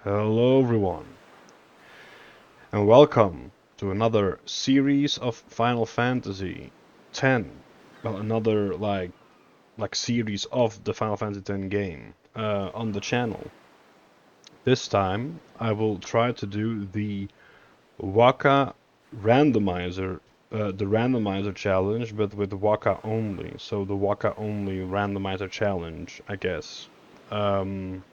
Hello everyone, and welcome to another series of Final Fantasy X. Well, another like series of the Final Fantasy X game on the channel. This time I will try to do the Wakka randomizer, the randomizer challenge, but with Wakka only. So the Wakka only randomizer challenge, I guess. Um,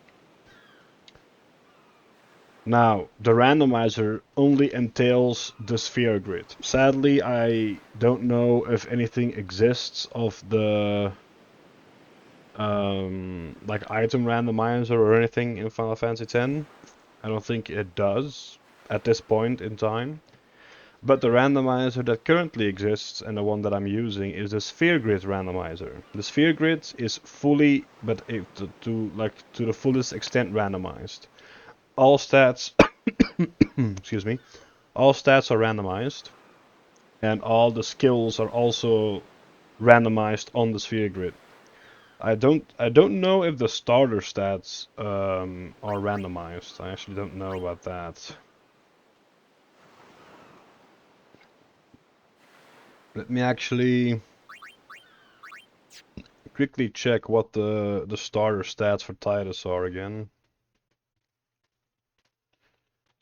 Now, the randomizer only entails the sphere grid. Sadly, I don't know if anything exists of the like item randomizer or anything in Final Fantasy X. I don't think it does at this point in time. But the randomizer that currently exists and the one that I'm using is the sphere grid randomizer. The sphere grid is fully, but to the fullest extent randomized. All stats, excuse me, all stats are randomized, and all the skills are also randomized on the sphere grid. I don't know if the starter stats are randomized. I actually don't know about that. Let me actually quickly check what the starter stats for Titus are again,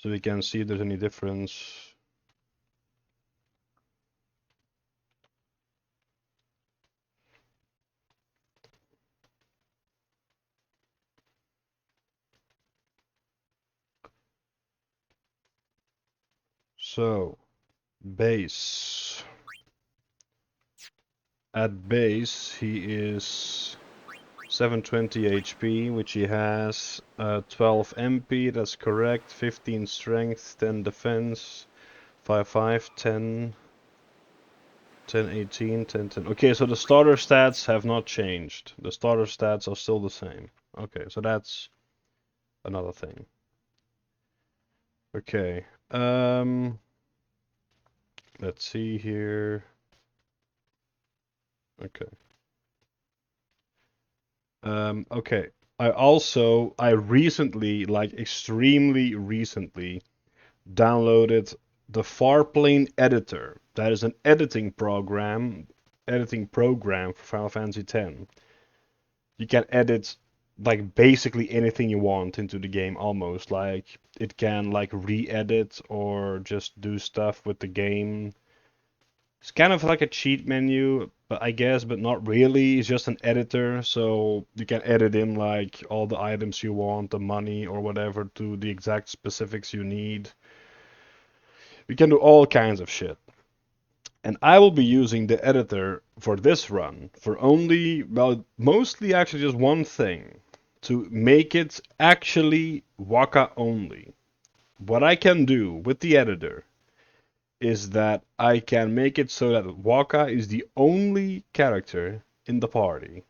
so we can see if there's any difference. So, base. At base, he is 720 HP, which he has, 12 MP, that's correct, 15 strength, 10 defense, 5, 10, 10, 18, 10, 10. Okay, so the starter stats have not changed. The starter stats are still the same. Okay, so that's another thing. Okay, let's see here. Okay. Okay. I recently, like extremely recently, downloaded the Farplane Editor. That is an editing program for Final Fantasy X. You can edit like basically anything you want into the game almost. Like it can like re-edit or just do stuff with the game. It's kind of like a cheat menu, but I guess, but not really. It's just an editor, so you can edit in like all the items you want, the money or whatever to the exact specifics you need. We can do all kinds of shit. And I will be using the editor for this run for only, well, mostly actually just one thing. To make it actually Wakka only. What I can do with the editor is that I can make it so that Wakka is the only character in the party.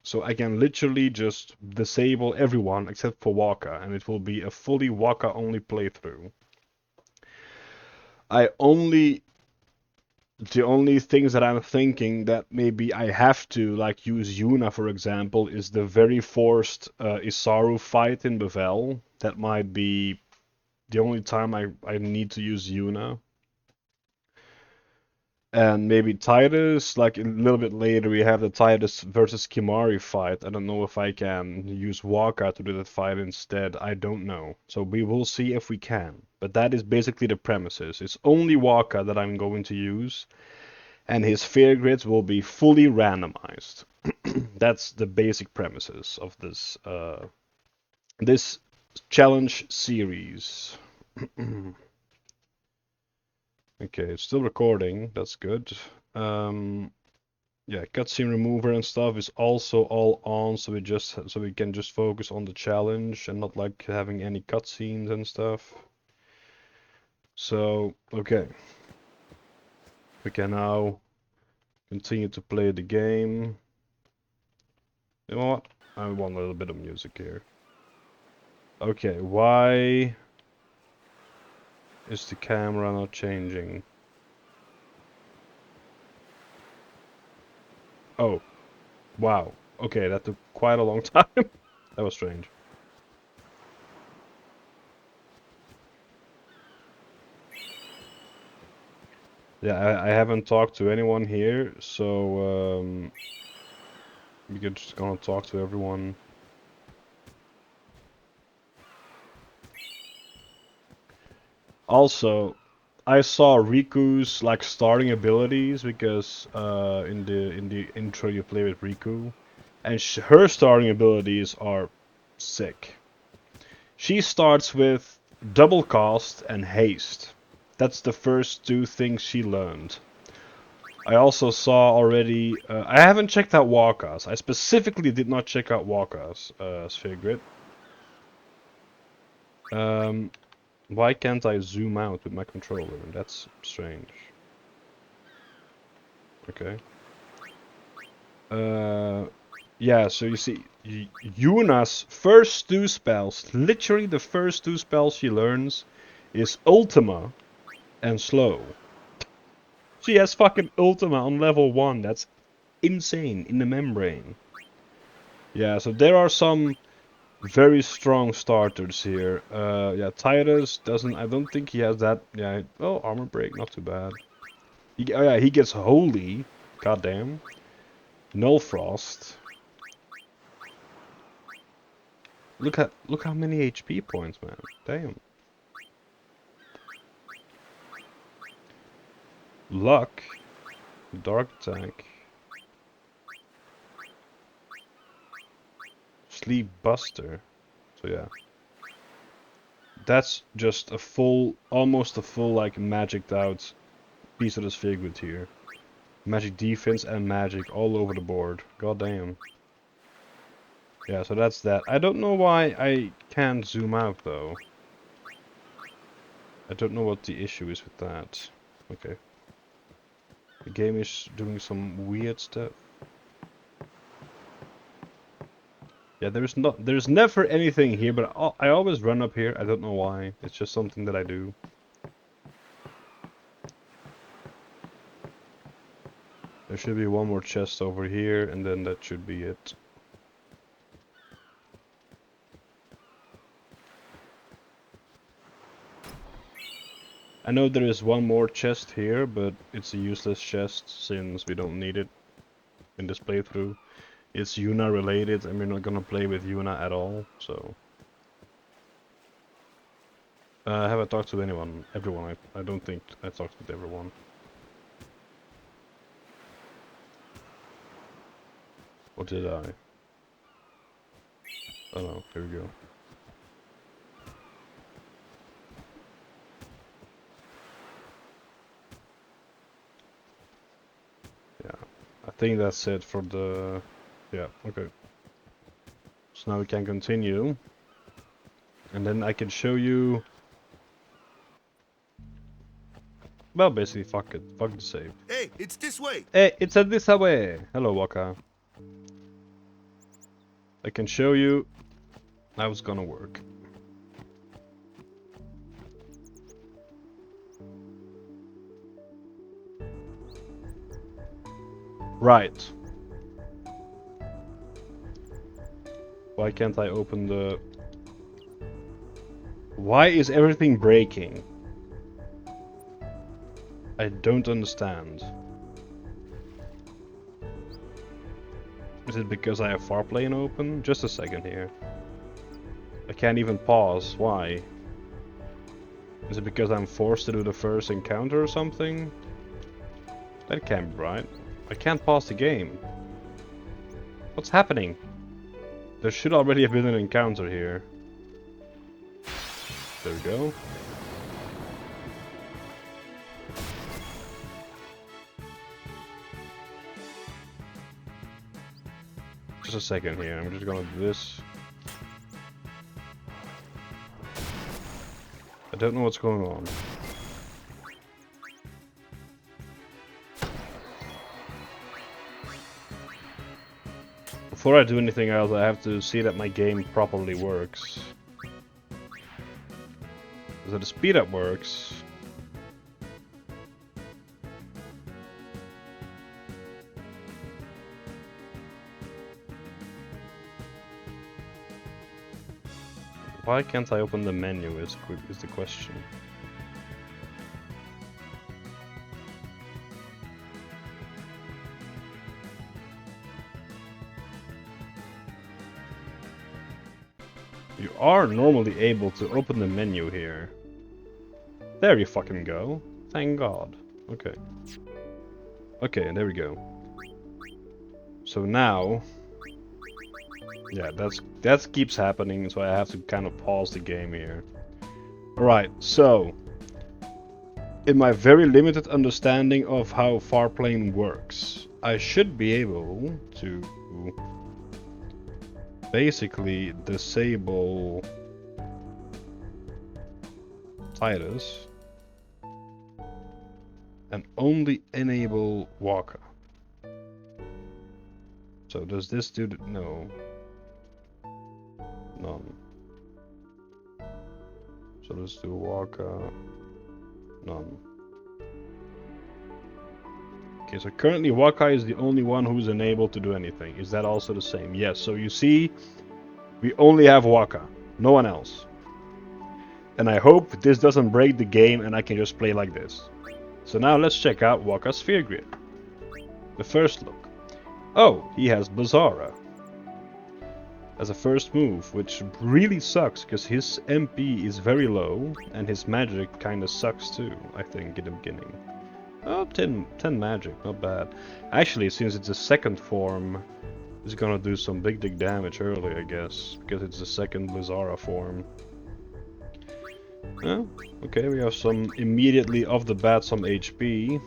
So I can literally just disable everyone except for Wakka, and it will be a fully Wakka only playthrough. I only The only things that I'm thinking that maybe I have to like use Yuna, for example, is the very forced Isaru fight in Bevel. That might be the only time I need to use Yuna. And maybe Titus, like a little bit later, we have the Titus versus Kimari fight. I don't know if I can use Wakka to do that fight instead. I don't know. So we will see if we can. But that is basically the premises. It's only Wakka that I'm going to use, and his sphere grids will be fully randomized. That's the basic premises of this challenge series. Okay, it's still recording. That's good. Um, yeah, cutscene remover and stuff is also all on, so we can just focus on the challenge and not like having any cutscenes and stuff. So, okay, we can now continue to play the game. You know what? I want a little bit of music here. Okay, why is the camera not changing? Oh, wow. Okay, that took quite a long time. That was strange. Yeah, I haven't talked to anyone here, so we're just gonna talk to everyone. Also, I saw Riku's like starting abilities because in the intro you play with Riku, and her starting abilities are sick. She starts with double cast and haste. That's the first two things she learned. I also saw already. I haven't checked out Wakka's. I specifically did not check out Wakka's Sphere Grid. Um, why can't I zoom out with my controller? That's strange. Okay. Yeah, so you see, Yuna's first two spells, literally the first two spells she learns, is Ultima and Slow. She has fucking Ultima on level 1, that's insane, in the membrane. Yeah, so there are some very strong starters here. Yeah, Titus doesn't, I don't think he has that, yeah, oh, armor break, not too bad. Oh yeah, he gets Holy, goddamn. Null Frost. Look how many HP points, man. Damn. Luck. Dark attack. Sleep Buster. So yeah. That's just a full, almost a full like magicked out piece of the Sphere Grid here. Magic defense and magic all over the board. God damn. Yeah, so that's that. I don't know why I can't zoom out though. I don't know what the issue is with that. Okay. The game is doing some weird stuff. Yeah, there's never anything here, but I always run up here. I don't know why. It's just something that I do. There should be one more chest over here, and then that should be it. I know there is one more chest here, but it's a useless chest since we don't need it in this playthrough. It's Yuna related, and we're not gonna play with Yuna at all, so... have I talked to anyone? Everyone, I don't think I talked with everyone. Or did I? Oh no, here we go. Yeah, I think that's it for the... Yeah, okay. So now we can continue. And then I can show you... Well, basically, fuck it. Fuck the save. Hey, it's this way. Hey, it's a this way. Hello, Wakka. I can show you how it's gonna work. Right. Why can't I open the... Why is everything breaking? I don't understand. Is it because I have Farplane open? Just a second here. I can't even pause. Why? Is it because I'm forced to do the first encounter or something? That can't be right. I can't pause the game. What's happening? There should already have been an encounter here. There we go. Just a second here, I'm just gonna do this. I don't know what's going on. Before I do anything else, I have to see that my game properly works. So the speed up works. Why can't I open the menu is the question. are normally able to open the menu here. There you fucking go. Thank God. Okay. Okay, there we go. So now... Yeah, that keeps happening, so I have to kind of pause the game here. Alright, so... In my very limited understanding of how Farplane works, I should be able to basically disable Titus and only enable Wakka. So does this do the... No. None. So let's do Wakka. None. Okay, so currently Wakka is the only one who's enabled to do anything. Is that also the same? Yes, so you see, we only have Wakka. No one else. And I hope this doesn't break the game and I can just play like this. So now let's check out Wakka's Sphere Grid. The first look. Oh, he has Blizzara as a first move, which really sucks because his MP is very low and his magic kinda sucks too, I think, in the beginning. Oh, 10 magic, not bad. Actually, since it's a second form, it's gonna do some big damage early, I guess, because it's the second Blizzara form. Oh, okay, we have some immediately off the bat some HP,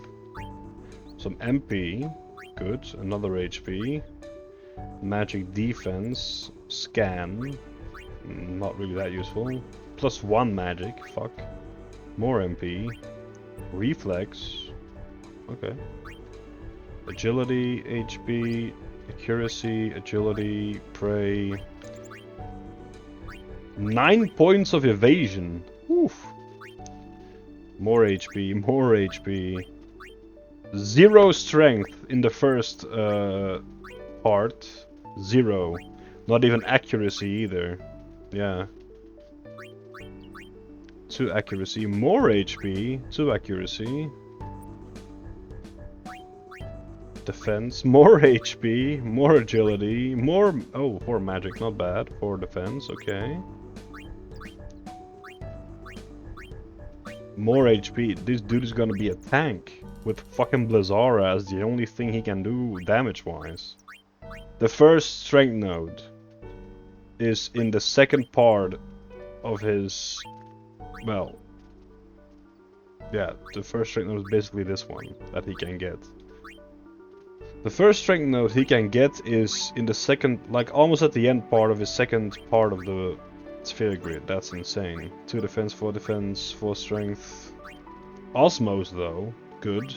some MP, good, another HP, magic defense, scan, not really that useful, plus 1 magic, fuck, more MP, reflex, okay, agility, HP, accuracy, agility, prey, 9 points of evasion. Oof. More HP, more HP. 0 strength in the first part. 0. Not even accuracy either. Yeah. 2 accuracy, more HP, 2 accuracy. Defense, more HP, more agility, more... Oh, 4 magic, not bad. 4 defense, okay. More HP. This dude is gonna be a tank with fucking Blizzara as the only thing he can do damage-wise. The first strength node is in the second part of his... Well... Yeah, the first strength node is basically this one that he can get. The first strength node he can get is in the second, like almost at the end part of his second part of the Sphere Grid. That's insane. 2 defense, 4 strength. Osmos though, good.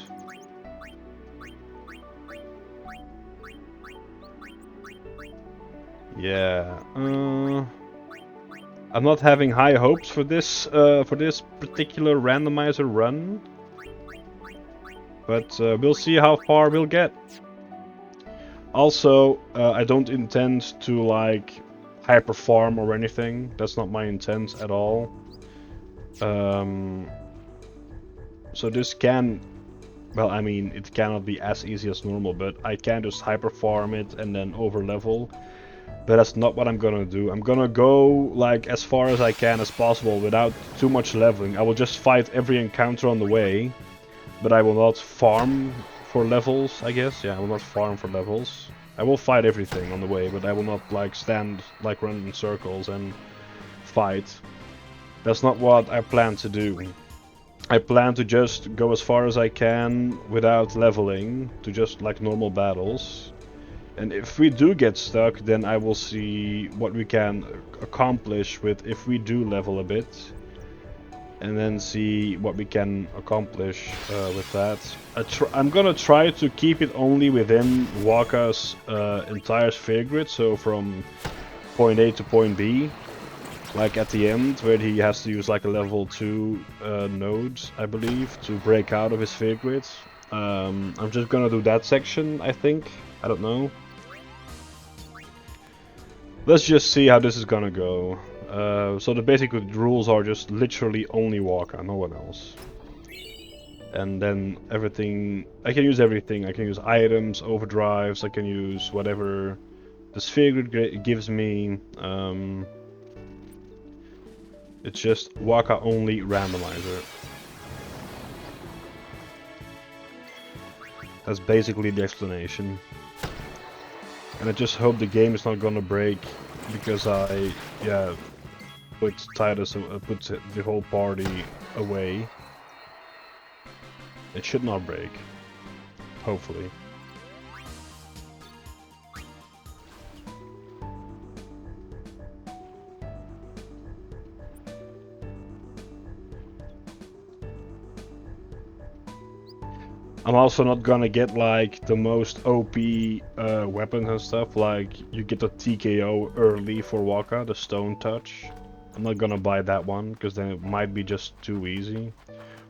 Yeah, I'm not having high hopes for this particular randomizer run, but we'll see how far we'll get. Also, I don't intend to like hyper farm or anything. That's not my intent at all. So this can, well, I mean, it cannot be as easy as normal, but I can just hyper farm it and then over level. But that's not what I'm gonna do. I'm gonna go like as far as I can as possible without too much leveling. I will just fight every encounter on the way, but I will not farm for levels, I guess. Yeah, I will not farm for levels. I will fight everything on the way, but I will not like stand, like run in circles and fight. That's not what I plan to do. I plan to just go as far as I can without leveling, to just like normal battles. And if we do get stuck, then I will see what we can accomplish with if we do level a bit. And then see what we can accomplish with that. I'm gonna try to keep it only within Wakka's entire sphere grid, so from point A to point B. Like at the end, where he has to use like a level 2 node, I believe, to break out of his sphere grid. I'm just gonna do that section, I think. I don't know. Let's just see how this is gonna go. So the basic rules are just literally only Wakka, no one else. And then everything, I can use everything. I can use items, overdrives, I can use whatever the sphere grid gives me. It's just Wakka only randomizer. That's basically the explanation. And I just hope the game is not gonna break because I, yeah, put Titus, put the whole party away. It should not break. Hopefully. I'm also not gonna get like the most OP weapons and stuff, like you get the TKO early for Wakka, the Stone Touch. I'm not gonna buy that one, because then it might be just too easy.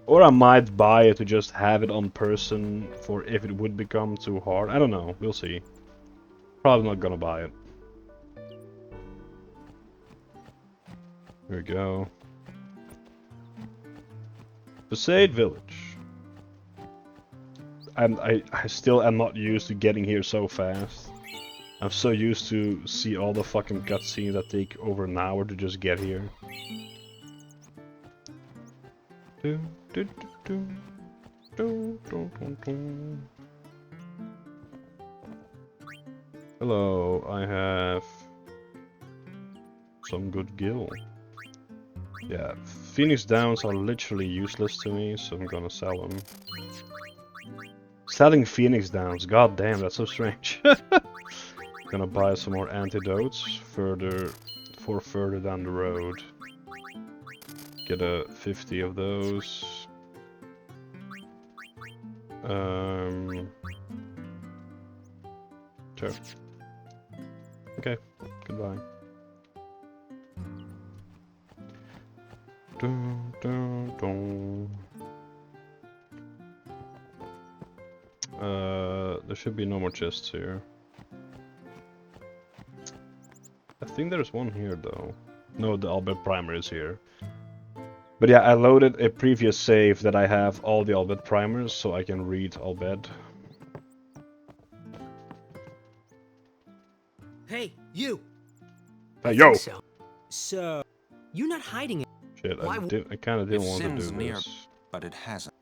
Or I might buy it to just have it on person for if it would become too hard. I don't know, we'll see. Probably not gonna buy it. Here we go. Besaid Village. And I still am not used to getting here so fast. I'm so used to see all the fucking cutscenes that take over an hour to just get here. Hello, I have some good gil. Yeah, Phoenix Downs are literally useless to me, so I'm gonna sell them. Selling Phoenix Downs, god damn, that's so strange. Gonna buy some more antidotes further down the road. Get a 50 of those. Sure. Okay, goodbye. Dun, dun, dun. There should be no more chests here. I think there's one here though. No, the Albert Primer is here. But yeah, I loaded a previous save that I have all the Albert Primers, so I can read Albert. Hey, you! Hey, yo! So, you're not hiding it. Shit, I kind of didn't want to do near, this. but it hasn't.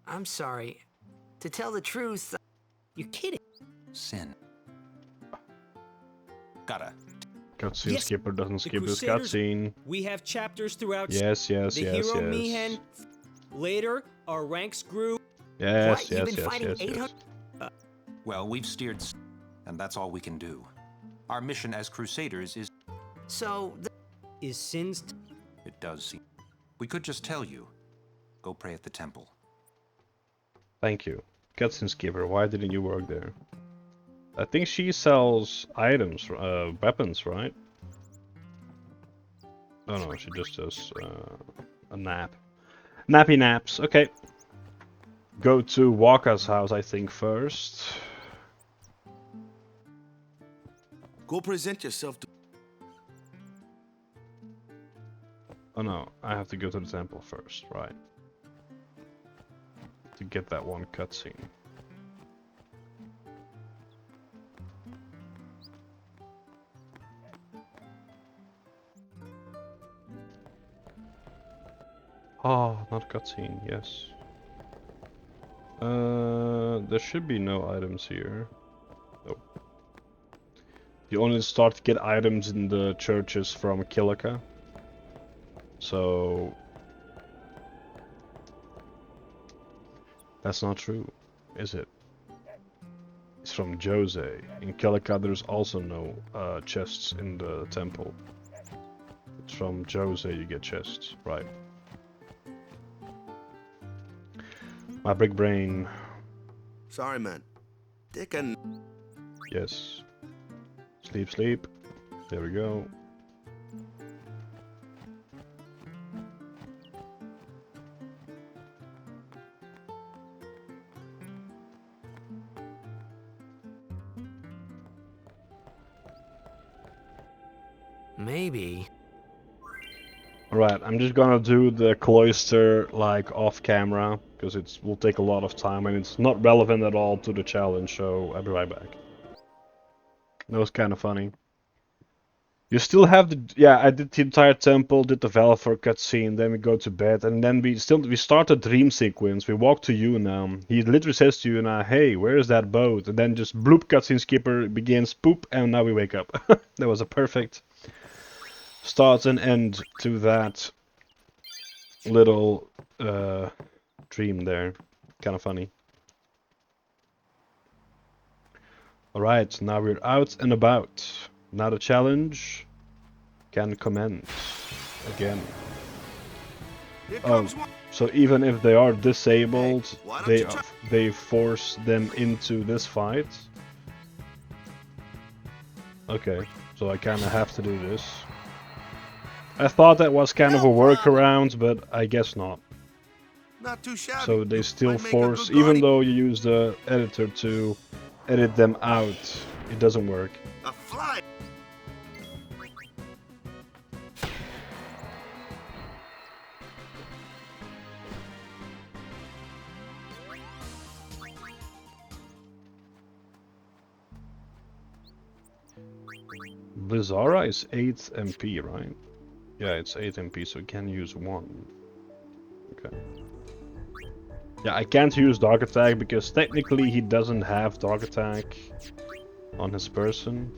I'm sorry. To tell the truth, You're kidding. Sin. Gotta. Cutscene Yes, skipper doesn't skip this Crusaders- cutscene. We have chapters throughout. Yes, the hero yes. Mihan. Later, our ranks grew. Yes, What, you've been fighting 800? Well, we've steered, and that's all we can do. Our mission as Crusaders is. So, Is Sin's. It does seem. We could just tell you. Go pray at the temple. Thank you. Cutscene skipper, why didn't you work there? I think she sells items, weapons, right? Oh no, she just does a nap. Nappy naps, okay. Go to Wakka's house, I think, first. Go present yourself to. Oh no, I have to go to the temple first, right? To get that one cutscene. Oh, not cutscene, yes. There should be no items here. Oh. You only start to get items in the churches from Kilika. So... that's not true, is it? It's from Jose. In Kilika there's also no chests in the temple. It's from Jose you get chests, right. My big brain. Sorry, man. Dick and. Yes. Sleep, sleep. There we go. maybe. Alright, I'm just gonna do the cloister like off camera, because it will take a lot of time and it's not relevant at all to the challenge, so I'll be right back. That was kind of funny. You still have the yeah. I did the entire temple, did the Valfor cutscene, then we go to bed, and then we start a dream sequence. We walk to Yuna. He literally says to Yuna, "Hey, where is that boat?" And then just bloop cutscene skipper begins, poop, and now we wake up. That was a perfect start and end to that little dream there. Kind of funny. Alright, now we're out and about. Now the challenge can commence again. Here Oh, comes one. so even if they are disabled, Hey, why don't they you try- they force them into this fight. Okay, so I kind of have to do this. I thought that was kind of a No problem. workaround, but I guess not. Not too shabby. So they still Might make a force, good even guardian. though you use the editor to edit them out, it doesn't work. A fly. Blizzara is 8 MP, right? Yeah, it's 8 MP, so you can use 1. Okay. Yeah, I can't use Dark Attack because technically he doesn't have Dark Attack on his person.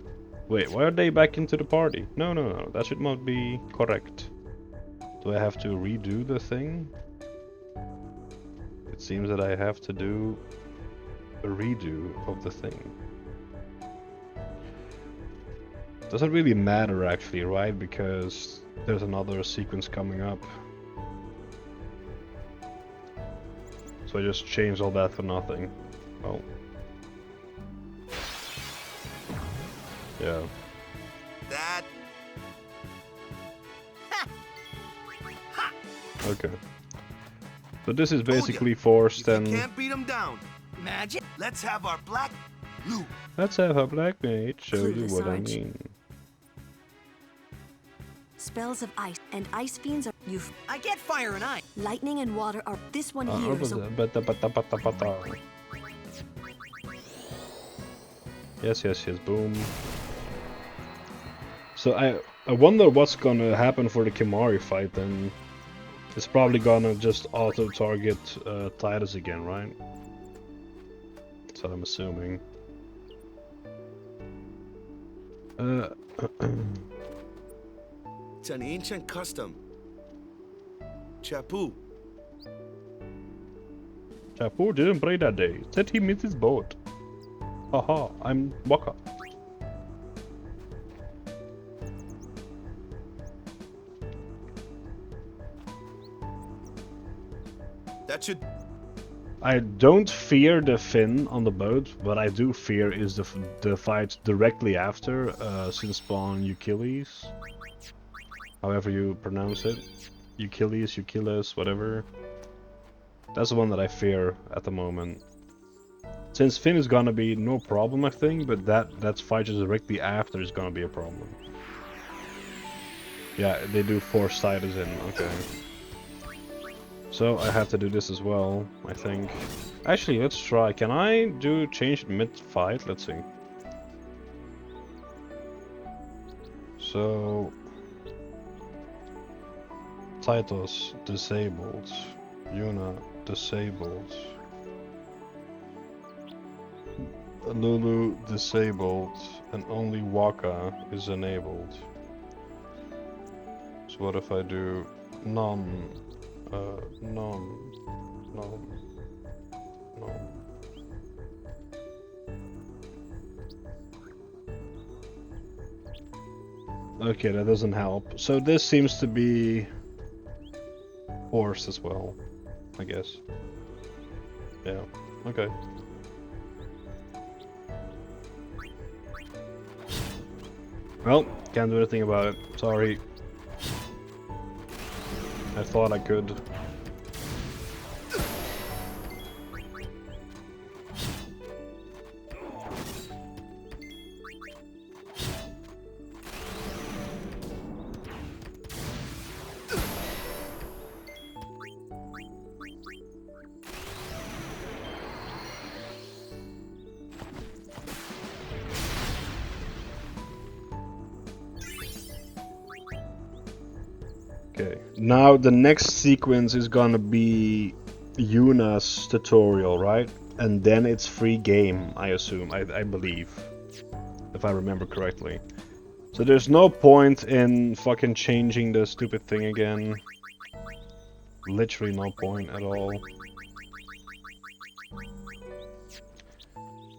Wait, why are they back into the party? No, no, no, that should not be correct. Do I have to redo the thing? It seems that I have to do a redo of the thing. Doesn't really matter actually, right? Because there's another sequence coming up. So I just changed all that for nothing. Well. Yeah. That. Okay. So this is basically forced If and... you can't beat them down, Magic? let's have our black loot. Let's have a black mage show you Clueless, what I Sarge. mean. Spells of ice and ice fiends are you've I get fire and ice. lightning and water are this one here. So Yes, yes, yes, boom. So I wonder what's gonna happen for the Kimari fight then. It's probably gonna just auto-target Titus again, right? That's what I'm assuming. It's an ancient custom. Chapu. Chapu didn't play that day. Said he missed his boat. Haha, I'm Wakka. That should. I don't fear the Finn on the boat, what I do fear is the fight directly after, since spawn Achilles. However you pronounce it. Achilles, whatever. That's the one that I fear at the moment. Since Finn is gonna be no problem, I think, but that fight just directly after is gonna be a problem. Yeah, they do force Titus in, okay. So I have to do this as well, I think. Actually, let's try. Can I do change mid-fight? Let's see. So... Titus disabled. Yuna disabled. Lulu disabled. And only Wakka is enabled. So what if I do none? None. Okay, that doesn't help. So this seems to be forced as well, I guess. Yeah, okay. Well, can't do anything about it. Sorry. I thought I could. Okay, now the next sequence is gonna be Yuna's tutorial, right? And then it's free game, I assume, I believe, if I remember correctly. So there's no point in fucking changing the stupid thing again. Literally no point at all.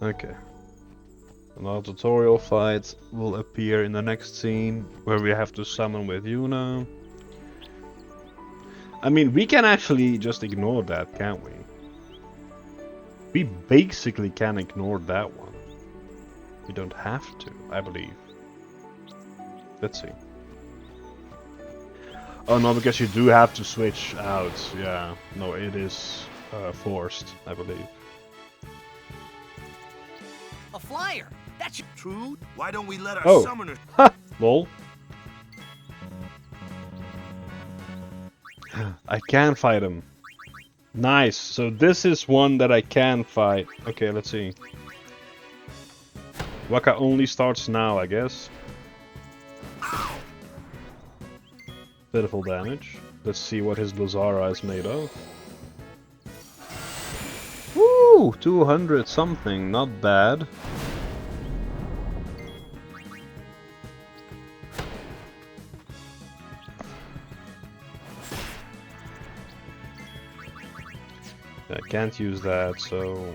Okay. Another tutorial fight will appear in the next scene, where we have to summon with Yuna. I mean, we can actually just ignore that, can't we? We basically can ignore that one. We don't have to, I believe. Let's see. Oh no, because you do have to switch out. Yeah, no, it is forced, I believe. A flyer. That's True? Why don't we let our Oh. summoner... Ha! Lol. I can fight him. Nice. So this is one that I can fight. Okay, let's see. Wakka only starts now, I guess. Pitiful damage. Let's see what his Blazara is made of. Woo! 200 something, not bad. I can't use that, so...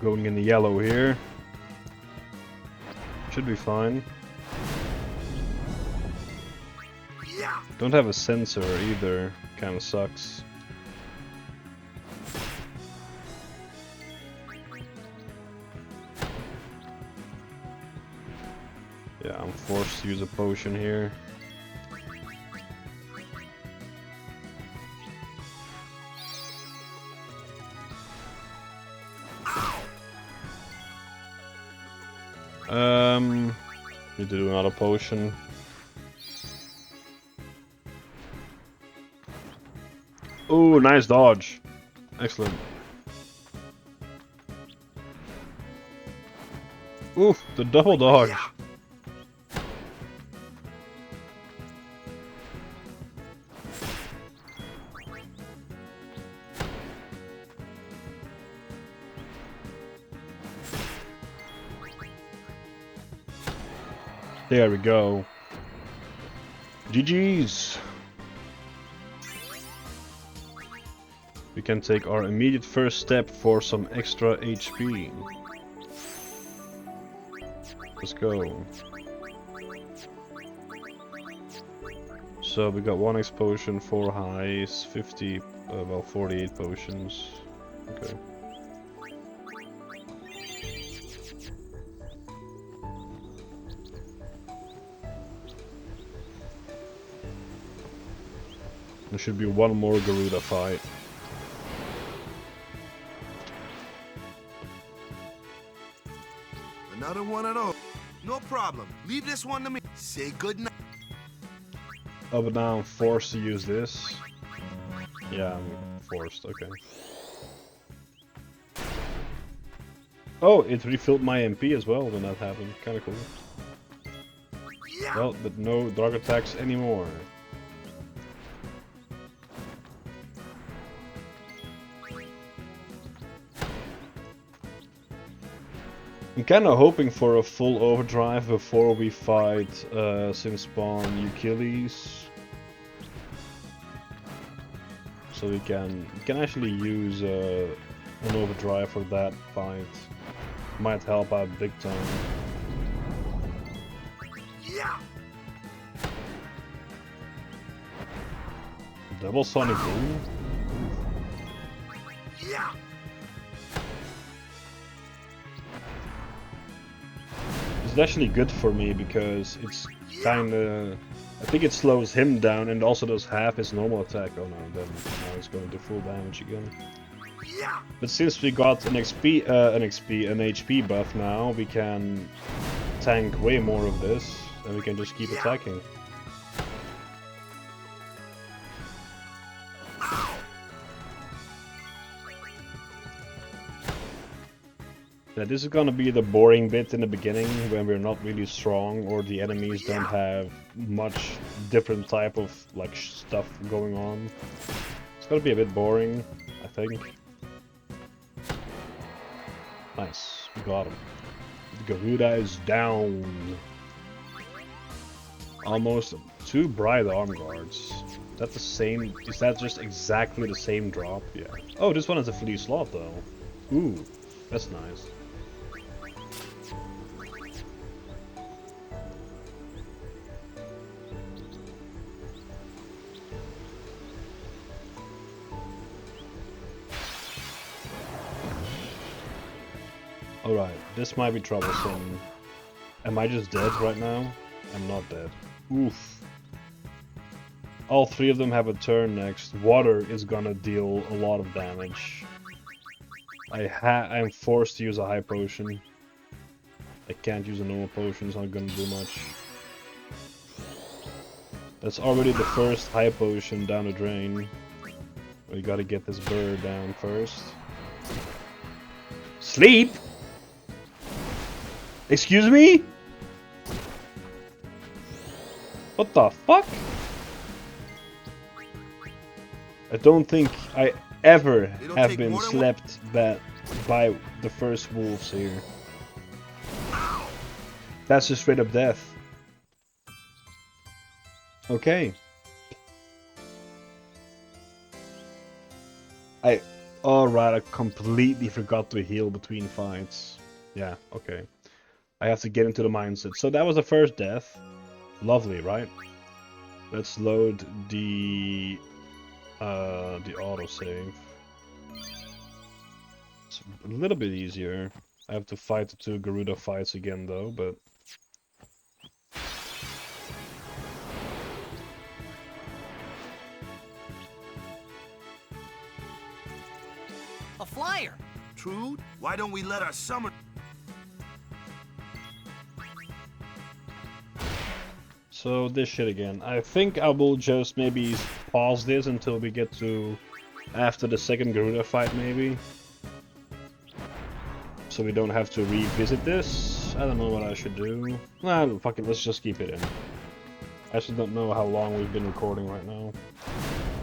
Going in the yellow here. Should be fine. Don't have a sensor either, kinda sucks. Yeah, I'm forced to use a potion here. Need to do another potion. Ooh, nice dodge. Excellent. Oof, the double dodge. There we go. GG's. We can take our immediate first step for some extra HP. Let's go. So we got 1 X potion, 4 highs, 50, well 48 potions. Okay. There should be one more Garuda fight. Another one of those. No problem. Leave this one to me. Say good night. Oh, but now I'm forced to use this. Yeah, I'm forced, okay. Oh, it refilled my MP as well when that happened. Kinda cool. Well, but no dog attacks anymore. I'm kinda hoping for a full overdrive before we fight Simspawn Achilles. So we can actually use an overdrive for that fight. Might help out big time. Double Sonic Boom? It's actually good for me because it's kinda... I think it slows him down and also does half his normal attack. Oh no, then now it's going to full damage again. But since we got an HP buff now, we can tank way more of this and we can just keep attacking. Yeah, this is gonna be the boring bit in the beginning when we're not really strong or the enemies don't have much different type of like stuff going on. It's gonna be a bit boring, I think. Nice, we got him. The Garuda is down. Almost 2 bright arm guards. Is that the same? Is that just exactly the same drop? Yeah. Oh, this one has a flea slot though. Ooh, that's nice. Alright, this might be troublesome. Am I just dead right now? I'm not dead. Oof. All 3 of them have a turn next. Water is gonna deal a lot of damage. I'm forced to use a high potion. I can't use a normal potion, it's not gonna do much. That's already the first high potion down the drain. We gotta get this bird down first. Sleep? Excuse me? What the fuck? I don't think I ever have been slept by the first wolves here. That's just straight up death. Okay. Alright, I completely forgot to heal between fights. Yeah, okay. I have to get into the mindset. So that was the first death. Lovely, right? Let's load the autosave. It's a little bit easier. I have to fight the 2 Garuda fights again though, but A flyer. Trude, why don't we let our summer... so this shit again. I think I will just maybe pause this until we get to after the second Garuda fight maybe. So we don't have to revisit this. I don't know what I should do. Nah, fuck it, let's just keep it in. I actually don't know how long we've been recording right now.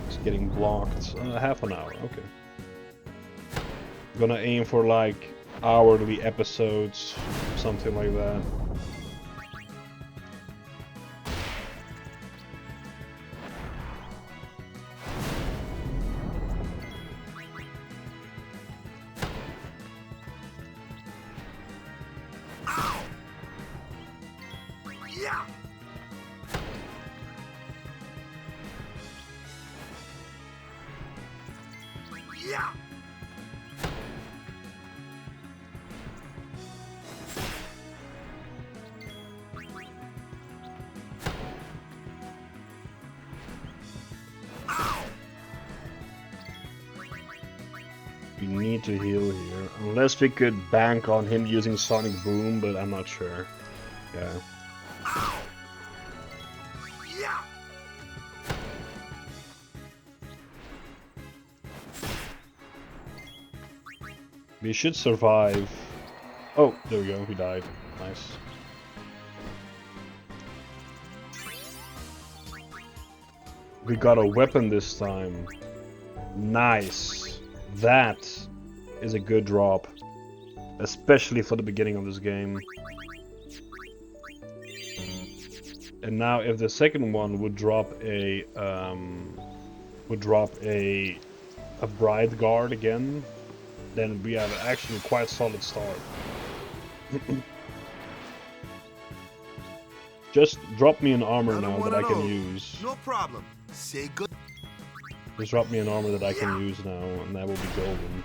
It's getting blocked. Half an hour, okay. I'm gonna aim for like hourly episodes, something like that. We need to heal here. Unless we could bank on him using Sonic Boom, but I'm not sure. Yeah. We should survive. Oh, there we go, we died. Nice. We got a weapon this time. Nice. That is a good drop. Especially for the beginning of this game. And now if the second one would drop a Bride Guard again, then we have actually quite solid start. Just drop me an armor now that I can use. No problem. Say good. Just drop me an armor that I can use now, and that will be golden.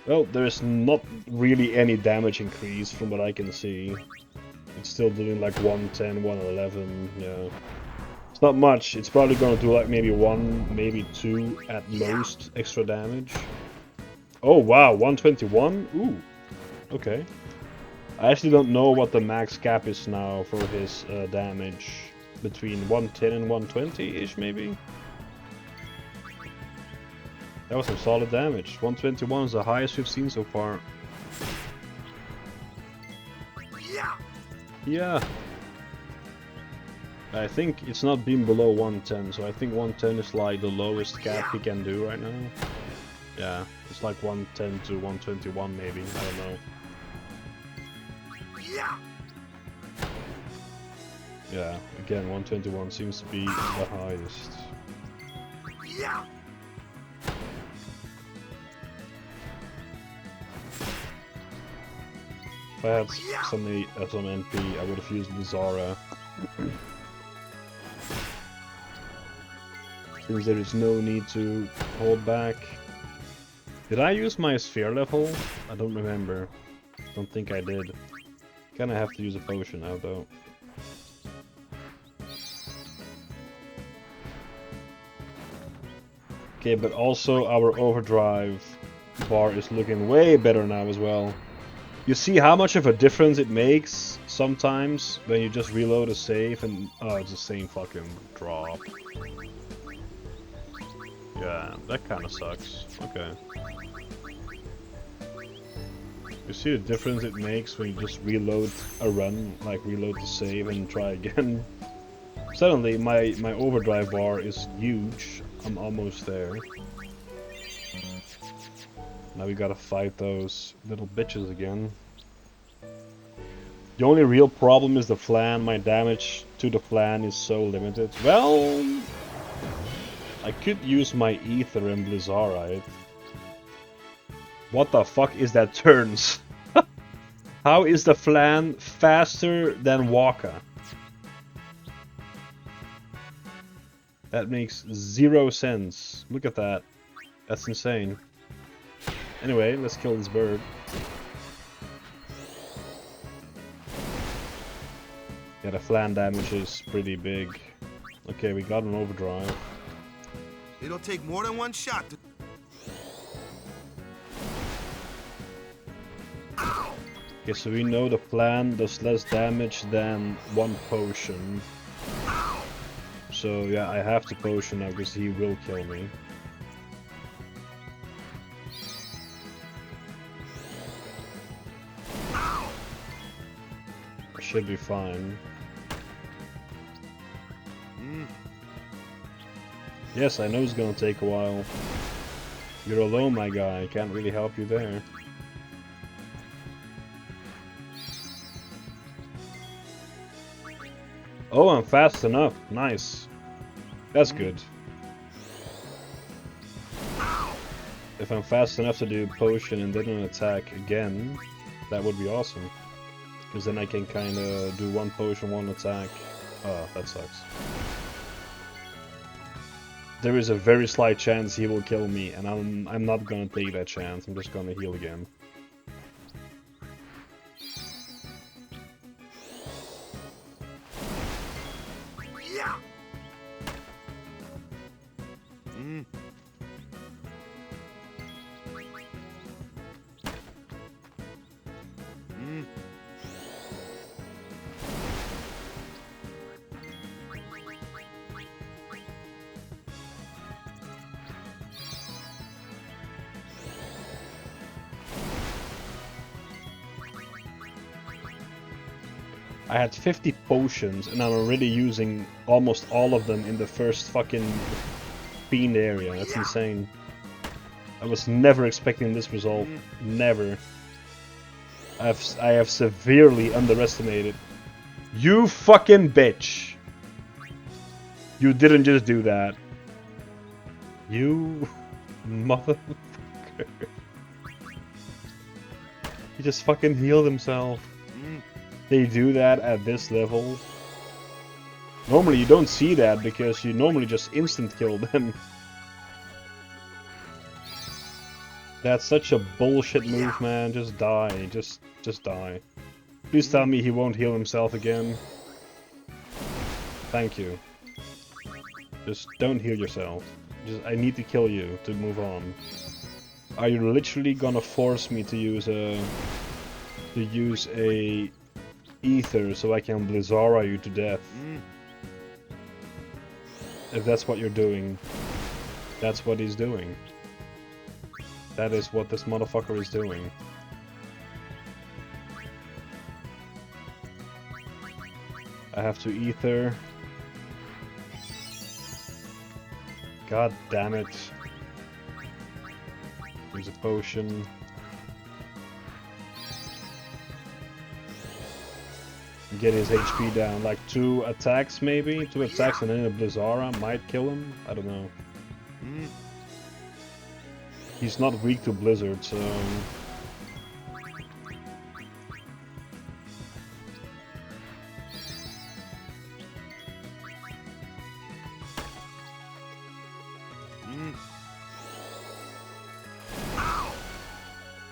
Well, there's not really any damage increase from what I can see. It's still doing like 110, 111, yeah. It's not much. It's probably gonna do like maybe 1, maybe 2 at most extra damage. Oh wow, 121? Ooh, okay. I actually don't know what the max cap is now for his damage. Between 110 and 120-ish maybe? That was some solid damage. 121 is the highest we've seen so far. Yeah. I think it's not been below 110, so I think 110 is like the lowest cap he can do right now. Yeah, it's like 110 to 121 maybe, I don't know. Yeah, again 121 seems to be the highest. If I had some MP, I would have used the Zara. Since there is no need to hold back. Did I use my sphere level? I don't remember. Don't think I did. Kinda have to use a potion now though. Okay, but also our overdrive bar is looking way better now as well. You see how much of a difference it makes sometimes when you just reload a save and oh, it's the same fucking drop. Yeah, that kind of sucks. Okay. You see the difference it makes when you just reload a run, like reload the save and try again. Suddenly my overdrive bar is huge. I'm almost there. Now we gotta fight those little bitches again. The only real problem is the flan. My damage to the flan is so limited. Well, I could use my ether and Blizzarite. What the fuck is that turns? How is the flan faster than Wakka? That makes 0 sense. Look at that. That's insane. Anyway, let's kill this bird. Yeah, the flan damage is pretty big. Okay, we got an overdrive. It'll take more than one shot to... Okay, so we know the flan does less damage than one potion. So yeah, I have to potion now because he will kill me. Should be fine. Yes, I know it's gonna take a while. You're alone, my guy. I can't really help you there. Oh, I'm fast enough. Nice. That's good. If I'm fast enough to do potion and then an attack again, that would be awesome. Because then I can kind of do one potion, one attack. Oh, that sucks. There is a very slight chance he will kill me, and I'm not gonna take that chance. I'm just gonna heal again. I had 50 potions and I'm already using almost all of them in the first fucking fiend area. That's insane. I was never expecting this result. Never. I have severely underestimated. You fucking bitch! You didn't just do that. You motherfucker. He just fucking healed himself. They do that at this level. Normally you don't see that because you normally just instant kill them. That's such a bullshit move, man. Just die. Just die. Please tell me he won't heal himself again. Thank you. Just don't heal yourself. I need to kill you to move on. Are you literally gonna force me to use a ether so I can Blizzara you to death? If that's what you're doing, that's what he's doing. That is what this motherfucker is doing. I have to ether. God damn it. Use a potion. Get his HP down. Like 2 attacks maybe? 2 attacks and then a Blizzara might kill him? I don't know. He's not weak to Blizzard, so...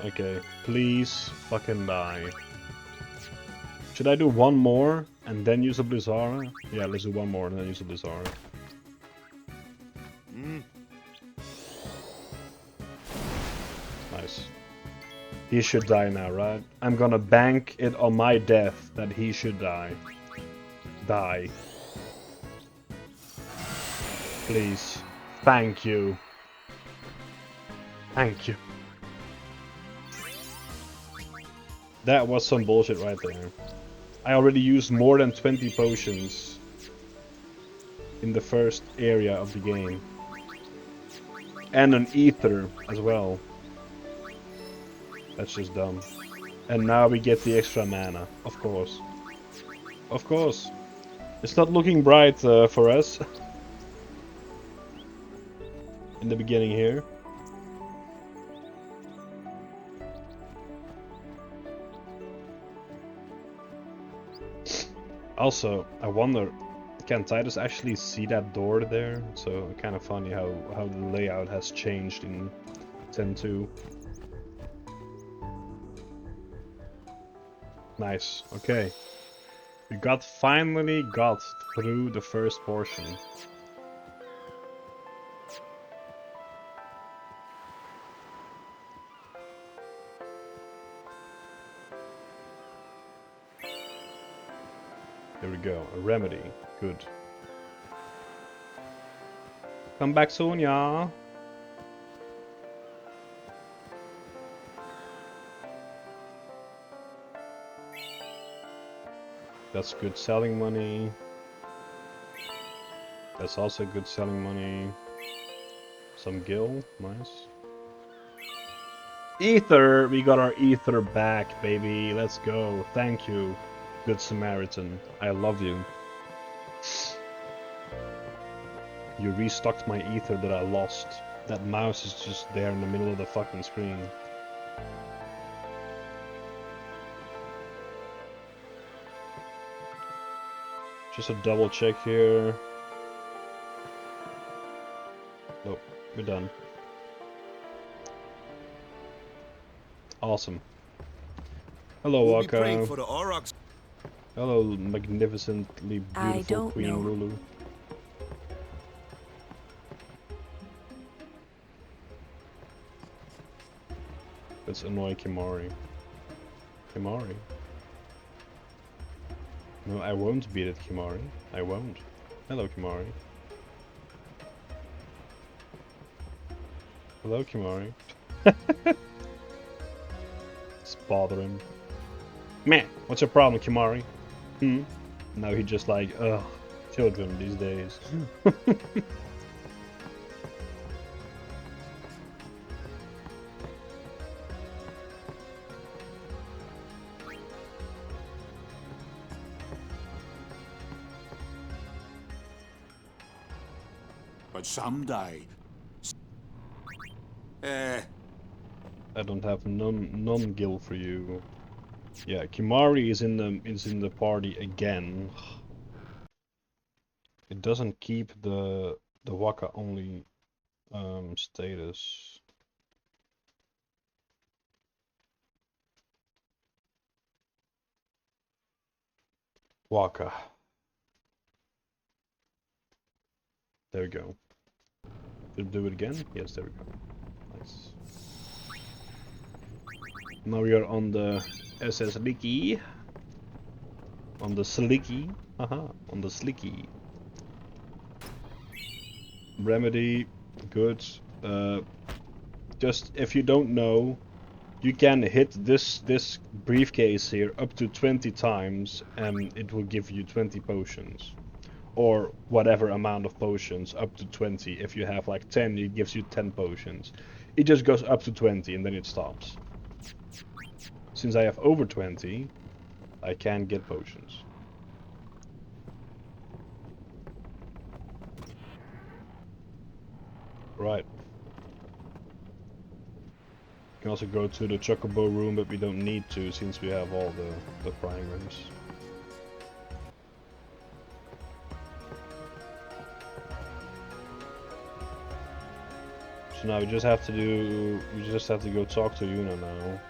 Okay, please fucking die. Should I do one more and then use a Blizzara? Yeah, let's do one more and then use a Blizzara. Nice. He should die now, right? I'm gonna bank it on my death that he should die. Die. Please. Thank you. Thank you. That was some bullshit right there. I already used more than 20 potions in the first area of the game. And an ether as well. That's just dumb. And now we get the extra mana, of course. Of course. It's not looking bright for us. In the beginning here. Also, I wonder, can Titus actually see that door there? So kind of funny how the layout has changed in 10.2. Nice. Okay. We finally got through the first portion. There we go. A remedy. Good. Come back soon, yeah. That's good selling money. That's also good selling money. Some gil, nice. Ether! We got our ether back, baby. Let's go. Thank you, Good Samaritan. I love you. You restocked my ether that I lost. That mouse is just there in the middle of the fucking screen. Just a double check here. Nope, we're done. Awesome. Hello, We'll be Wakka. praying for the Aurochs. Hello, magnificently beautiful Queen know. Lulu. Let's annoy Kimari. Kimari? No, I won't beat it, Kimari. I won't. Hello, Kimari. Hello, Kimari. Let's bother him. Man, what's your problem, Kimari? Now he just like, ugh, children these days. But someday... I don't have non-gil for you. Yeah, Kimari is in the party again. It doesn't keep the Wakka only status. Wakka. There we go. Did it do it again? Yes, there we go. Nice. Now we are on the SS Licky. On the Slicky. Haha, on the Slicky. Remedy, good. Just if you don't know, you can hit this briefcase here up to 20 times and it will give you 20 potions. Or whatever amount of potions, up to 20. If you have like 10, it gives you 10 potions. It just goes up to 20 and then it stops. Since I have over 20, I can get potions. Right. You can also go to the Chocobo room, but we don't need to since we have all the primers. So now we just have to go talk to Yuna now.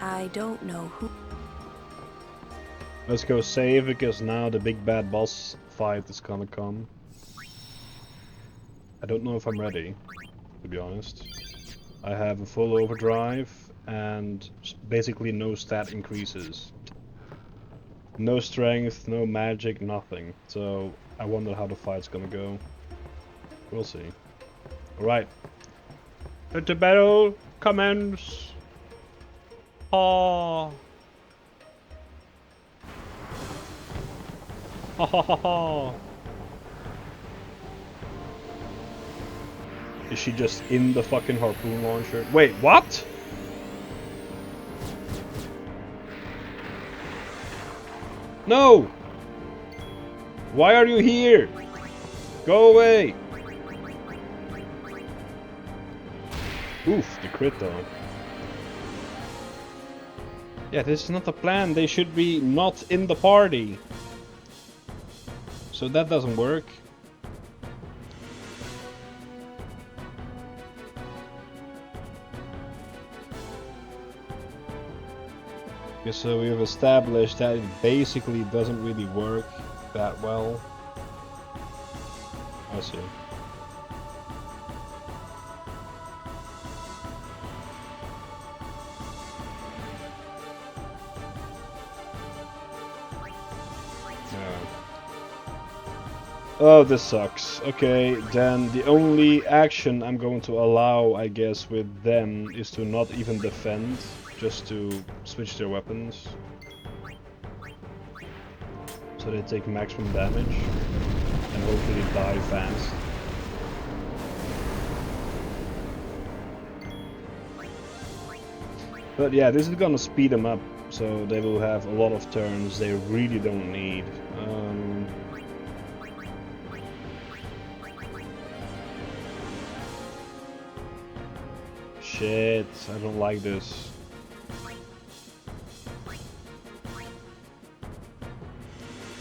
I don't know who. Let's go save because now the big bad boss fight is gonna come. I don't know if I'm ready, to be honest. I have a full overdrive and basically no stat increases. No strength, no magic, nothing. So I wonder how the fight's gonna go. We'll see. Alright. Let the battle commence. Oh. Ha ha ha ha. Is she just in the fucking harpoon launcher? Wait, what? No! Why are you here? Go away! Oof, the crit though. Yeah, this is not the plan. They should be not in the party. So that doesn't work. Okay, so we have established that it basically doesn't really work that well. I see. Oh, this sucks. Okay, then the only action I'm going to allow, I guess, with them is to not even defend, just to switch their weapons. So they take maximum damage, and hopefully die fast. But yeah, this is gonna speed them up, so they will have a lot of turns they really don't need. Shit, I don't like this.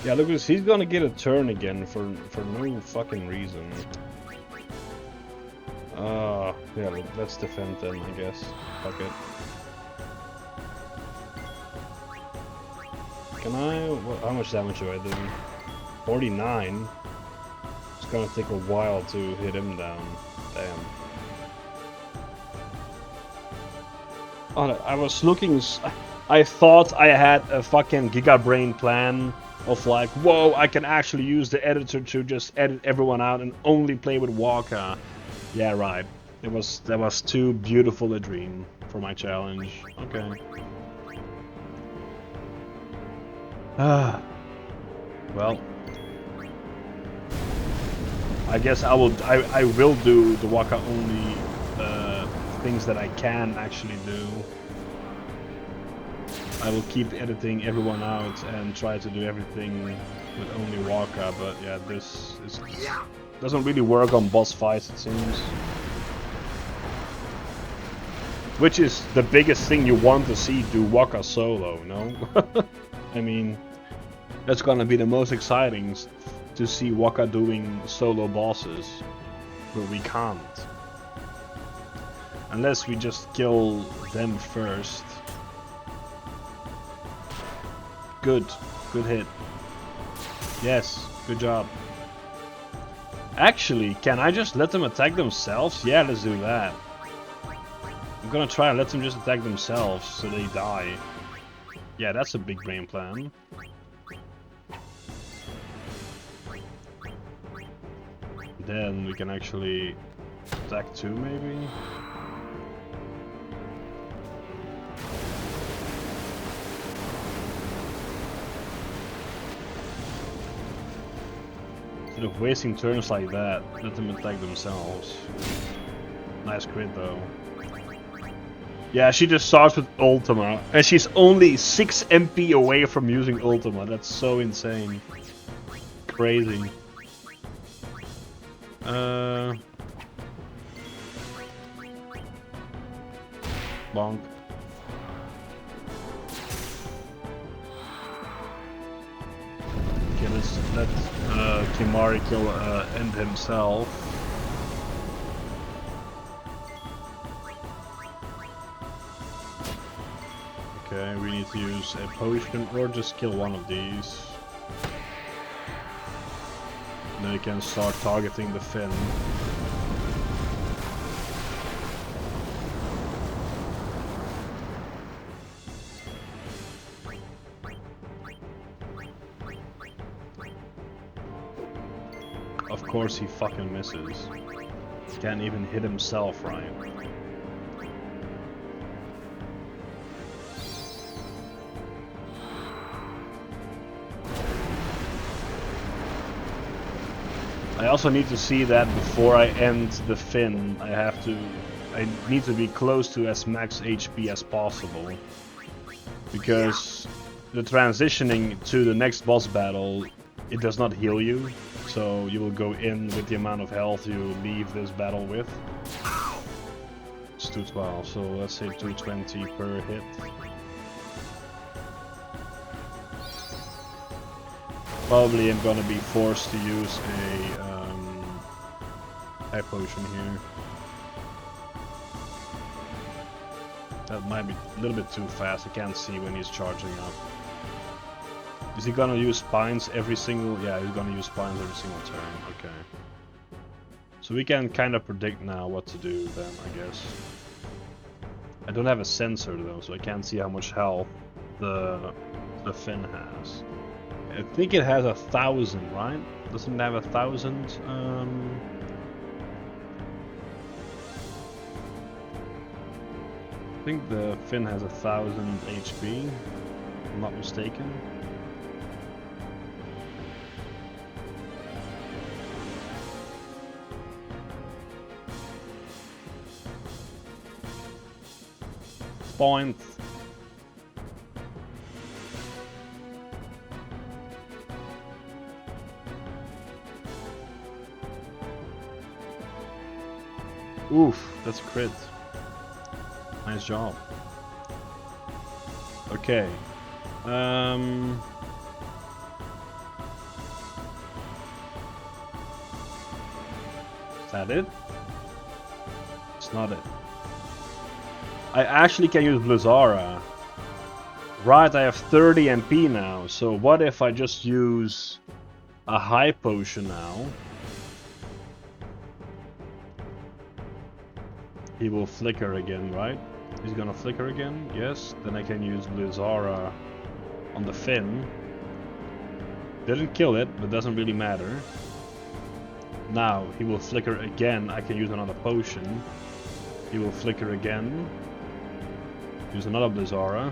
Yeah, look at this, he's gonna get a turn again for no fucking reason. Yeah, let's defend then, I guess. Fuck it. Can I? How much damage do I do? 49? It's gonna take a while to hit him down. Damn. Oh, I was looking. I thought I had a fucking Giga Brain plan of like, whoa, I can actually use the editor to just edit everyone out and only play with Wakka. Yeah, right. That was too beautiful a dream for my challenge. Okay. Well, I guess I will do the Wakka only things that I can actually do. I will keep editing everyone out and try to do everything with only Wakka, but yeah, this doesn't really work on boss fights, it seems. Which is the biggest thing you want to see do Wakka solo, no? I mean, that's gonna be the most exciting to see Wakka doing solo bosses, but we can't. Unless we just kill them first. Good hit. Yes, good job. Actually, can I just let them attack themselves? Yeah, let's do that. I'm gonna try and let them just attack themselves so they die. Yeah, that's a big brain plan. Then we can actually attack 2 maybe. Instead of wasting turns like that, let them attack themselves. Nice crit though. Yeah, she just starts with Ultima, and she's only 6 MP away from using Ultima. That's so insane. Crazy. Bonk. Okay, let's let Kimari kill end himself. Okay, we need to use a potion or just kill one of these. Then we can start targeting the fin. Of course he fucking misses. Can't even hit himself right. I also need to see that before I end the fin, I need to be close to as max HP as possible. Because the transitioning to the next boss battle, it does not heal you. So you will go in with the amount of health you leave this battle with. It's 212, so let's say 220 per hit. Probably I'm gonna be forced to use a high potion here. That might be a little bit too fast. I can't see when he's charging up. Is he gonna use spines every single? Yeah, he's gonna use spines every single turn. Okay. So we can kind of predict now what to do then, I guess. I don't have a sensor though, so I can't see how much health the fin has. I think it has 1,000, right? Doesn't it have 1,000? I think the fin has 1,000 HP, if I'm not mistaken. Point. Oof, that's a crit. Nice job. Okay. Is that it? It's not it. I actually can use Blizzara. Right, I have 30 MP now, so what if I just use a high potion now? He will flicker again, right? He's gonna flicker again, yes. Then I can use Blizzara on the fin. Didn't kill it, but doesn't really matter. Now, he will flicker again, I can use another potion. He will flicker again. Use another Blizzara.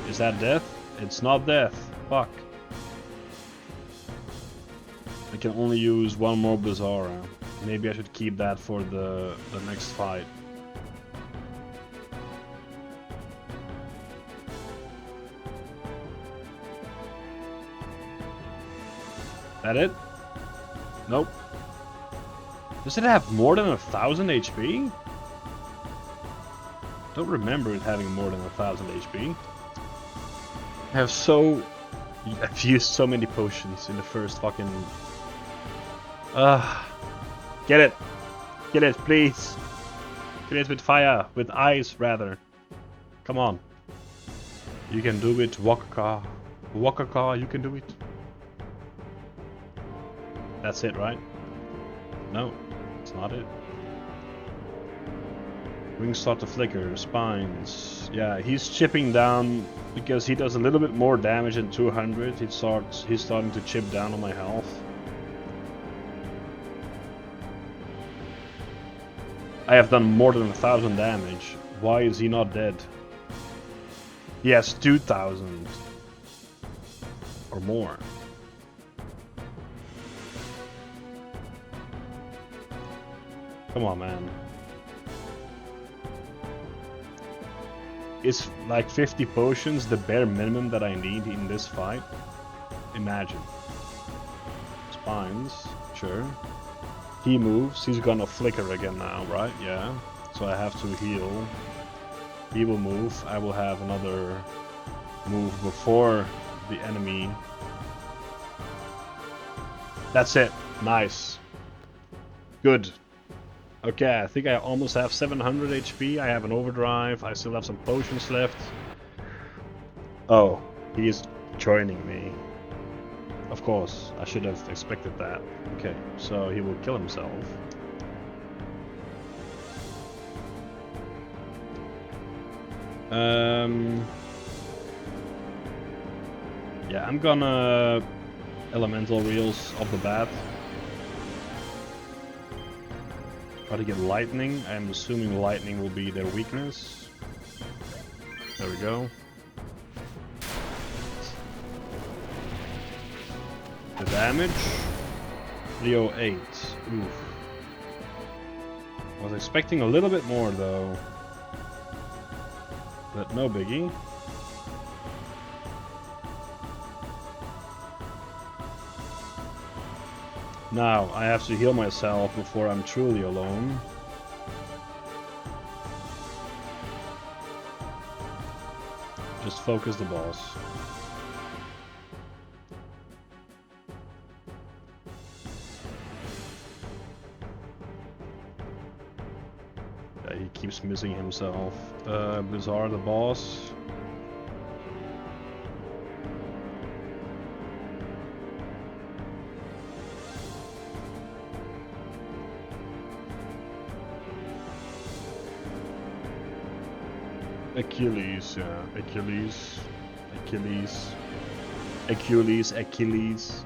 Is that death? It's not death. Fuck. I can only use one more Blizzara. Maybe I should keep that for the next fight. That it? Nope. Does it have more than 1,000 HP? Don't remember it having more than 1,000 HP. I've used so many potions in the first fucking... Get it! Get it, please! Get it with fire! With ice, rather. Come on. You can do it, Wakka. Wakka, you can do it. That's it, right? No, it's not it. Wings start to flicker, spines. Yeah, he's chipping down because he does a little bit more damage than 200. He's starting to chip down on my health. I have done more than 1,000 damage. Why is he not dead? He has 2,000 or more. Come on, man. Is like 50 potions the bare minimum that I need in this fight? Imagine. Spines, sure. He moves, he's gonna flicker again now, right? Yeah. So I have to heal. He will move, I will have another move before the enemy. That's it. Nice. Good. Okay, I think I almost have 700 HP. I have an overdrive. I still have some potions left. Oh, he is joining me. Of course, I should have expected that. Okay, so he will kill himself. Yeah, I'm gonna elemental reels off the bat. Try to get lightning. I'm assuming lightning will be their weakness. There we go. The damage. 308. Oof. I was expecting a little bit more though. But no biggie. Now, I have to heal myself before I'm truly alone. Just focus the boss. Yeah, he keeps missing himself. Bizarre the boss. Achilles, yeah. Achilles. Achilles. Achilles, Achilles.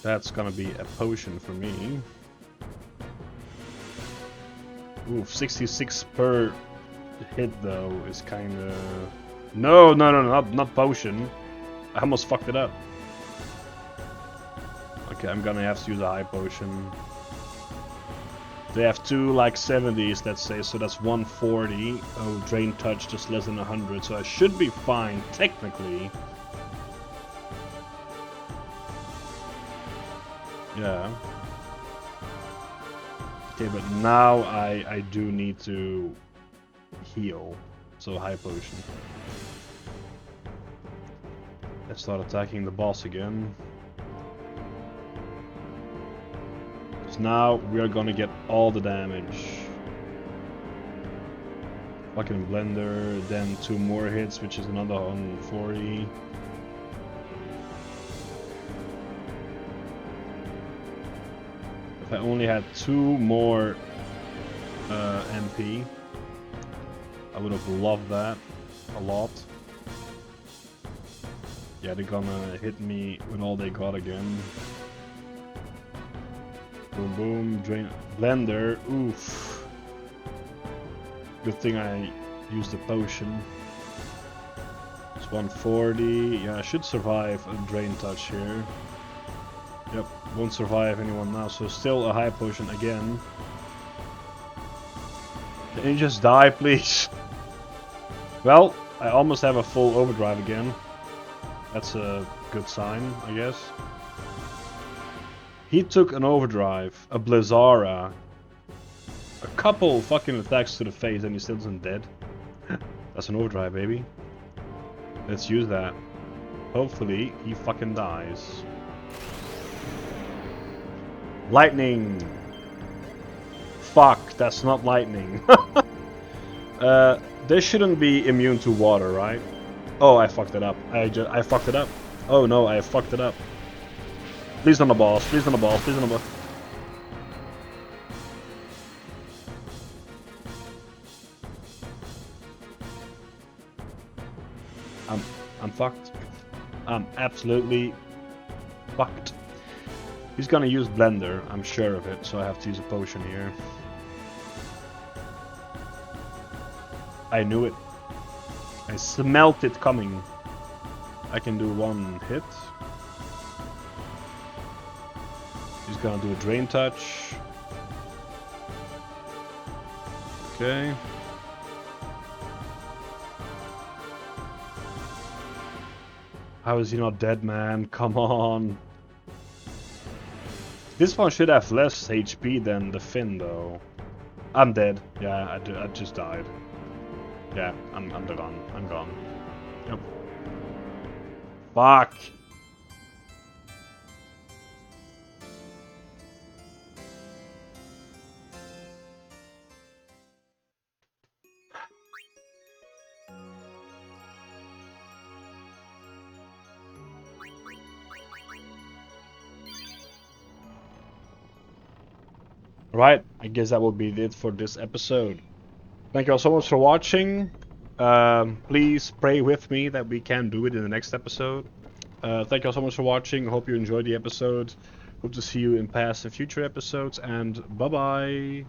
That's gonna be a potion for me. Oof, 66 per hit though is kinda... No, not potion. I almost fucked it up. Okay, I'm gonna have to use a high potion. They have two like 70s, let's say, so that's 140. Oh, drain touch just less than 100, so I should be fine, technically. Yeah. Okay, but now I do need to heal, so high potion. Let's start attacking the boss again. Now we are gonna get all the damage. Fucking blender, then 2 more hits, which is another 140. If I only had 2 more MP, I would have loved that a lot. Yeah, they're gonna hit me with all they got again. Boom, boom, drain, blender, oof. Good thing I used the potion. It's 140, yeah, I should survive a drain touch here. Yep, won't survive anyone now, so still a high potion again. Can you just die, please? Well, I almost have a full overdrive again. That's a good sign, I guess. He took an overdrive, a Blizzara, a couple fucking attacks to the face and he still isn't dead. That's an overdrive, baby. Let's use that. Hopefully he fucking dies. Lightning! Fuck, that's not lightning. They shouldn't be immune to water, right? Oh, I fucked it up. I fucked it up. Oh no, I fucked it up. Please not a boss, please not a boss, please not a boss. I'm fucked. I'm absolutely fucked. He's gonna use Blender, I'm sure of it, so I have to use a potion here. I knew it. I smelt it coming. I can do one hit. He's gonna do a Drain Touch. Okay. How is he not dead, man? Come on. This one should have less HP than the Fin, though. I'm dead. Yeah, I just died. Yeah, I'm gone. I'm gone. Yep. Fuck. Right, I guess that will be it for this episode. Thank you all so much for watching. Please pray with me that we can do it in the next episode. Thank you all so much for watching. Hope you enjoyed the episode. Hope to see you in past and future episodes, and bye-bye.